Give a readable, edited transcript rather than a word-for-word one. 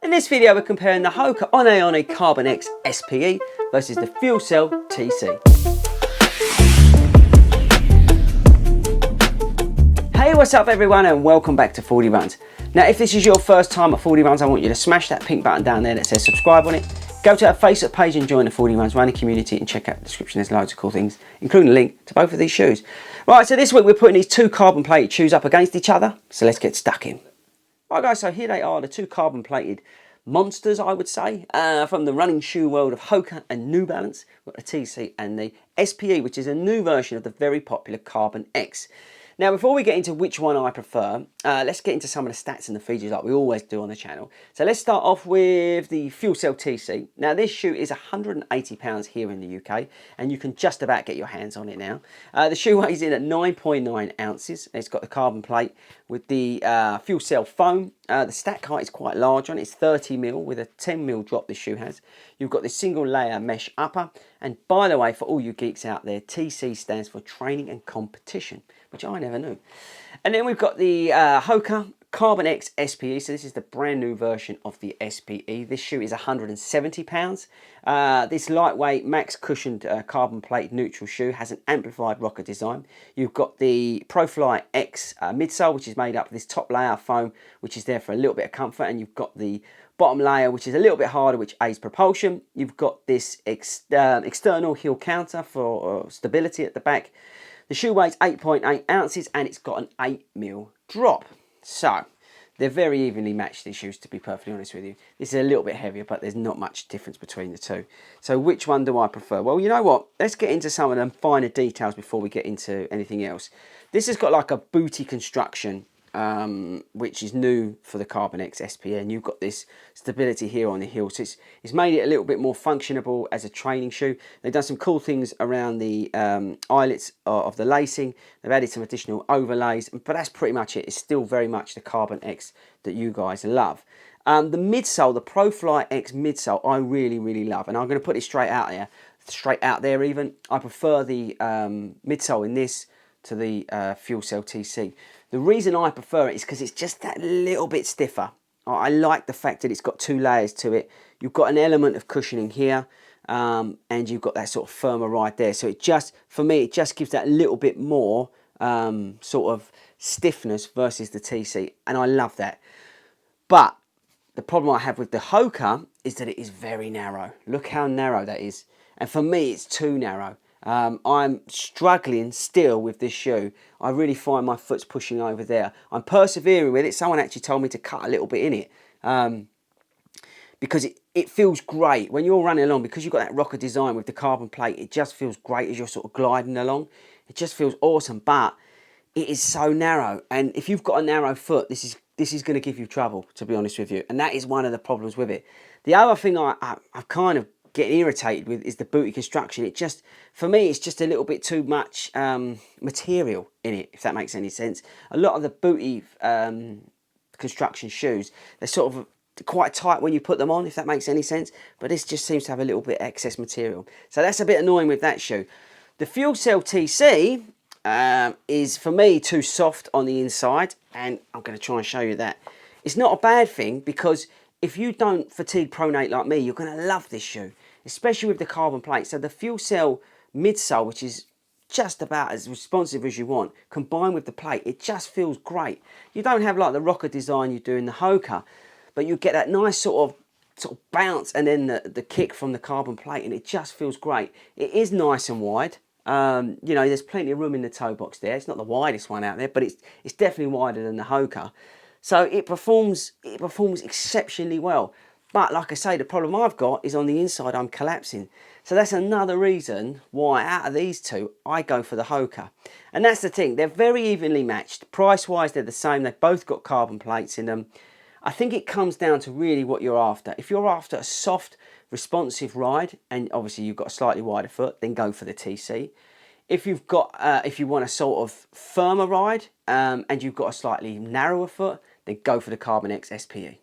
In this video we're comparing the Hoka Carbon X SPE versus the Fuelcell TC. Hey, what's up everyone, and welcome back to Fordy Runs. Now if this is your first time at Fordy Runs, I want you to smash that pink button down there that says subscribe on it. Go to our Facebook page and join the Fordy Runs running community, and check out the description. There's loads of cool things, including a link to both of these shoes. Right, so this week we're putting these two carbon plated shoes up against each other, so let's get stuck in. Right guys, so here they are, the two carbon plated monsters, I would say, from the running shoe world of Hoka and New Balance. We've got the TC and the SPE, which is a new version of the very popular Carbon X. Now before we get into which one I prefer, let's get into some of the stats and the features like we always do on the channel. So let's start off with the Fuelcell TC. Now this shoe is £180 here in the UK, and you can just about get your hands on it now. The shoe weighs in at 9.9 ounces. It's got the carbon plate with the Fuelcell foam. The stack height is quite large on it. It's 30mm with a 10mm drop this shoe has. You've got this single layer mesh upper, and by the way, for all you geeks out there, TC stands for training and competition, which I never knew. And then we've got the Hoka Carbon X SPE. So this is the brand new version of the SPE. This shoe is £170. This lightweight max cushioned carbon plate neutral shoe has an amplified rocker design. You've got the ProFly X midsole, which is made up of this top layer of foam, which is there for a little bit of comfort, and you've got the bottom layer, which is a little bit harder, which aids propulsion. You've got this external heel counter for stability at the back. The shoe weighs 8.8 ounces and it's got an 8mm drop. So they're very evenly matched, these shoes, to be perfectly honest with you. This is a little bit heavier, but there's not much difference between the two. So which one do I prefer? Well, you know what? Let's get into some of them finer details before we get into anything else. This has got like a booty construction, which is new for the Carbon X SPE, and you've got this stability here on the heel, so it's made it a little bit more functionable as a training shoe. They've done some cool things around the eyelets of the lacing. They've added some additional overlays, but that's pretty much it. It's still very much the Carbon X that you guys love. The midsole, the ProFly X midsole, I really love, and I'm going to put it straight out there even. I prefer the midsole in this to the Fuelcell TC. The reason I prefer it is because it's just that little bit stiffer. I like the fact that it's got two layers to it. You've got an element of cushioning here, and you've got that sort of firmer ride there. So it just, for me, it just gives that little bit more sort of stiffness versus the TC, and I love that. But the problem I have with the Hoka is that it is very narrow. Look how narrow that is. And for me, it's too narrow. I'm struggling still with this shoe. I really find my foot's pushing over there. I'm persevering with it. Someone actually told me to cut a little bit in it, because it feels great when you're running along, because you've got that rocker design with the carbon plate. It just feels great as you're sort of gliding along. It just feels awesome, but it is so narrow, and if you've got a narrow foot, this is going to give you trouble, to be honest with you, and that is one of the problems with it. The other thing I've kind of getting irritated with is the booty construction. It just, for me, it's just a little bit too much material in it, if that makes any sense. A lot of the booty construction shoes, they're sort of quite tight when you put them on, if that makes any sense, but this just seems to have a little bit excess material, so that's a bit annoying with that shoe. The Fuelcell TC is, for me, too soft on the inside, and I'm going to try and show you that. It's not a bad thing, because if you don't fatigue pronate like me, you're going to love this shoe, especially with the carbon plate. So the Fuelcell midsole, which is just about as responsive as you want, combined with the plate, it just feels great. You don't have like the rocker design you do in the Hoka, but you get that nice sort of bounce and then the kick from the carbon plate, and it just feels great. It is nice and wide. You know, there's plenty of room in the toe box there. It's not the widest one out there, but it's definitely wider than the Hoka. So it performs exceptionally well. But like I say, the problem I've got is on the inside I'm collapsing. So that's another reason why out of these two, I go for the Hoka. And that's the thing, they're very evenly matched. Price-wise, they're the same. They've both got carbon plates in them. I think it comes down to really what you're after. If you're after a soft, responsive ride, and obviously you've got a slightly wider foot, then go for the TC. If you've got, if you want a sort of firmer ride, and you've got a slightly narrower foot, then go for the Carbon X SPE.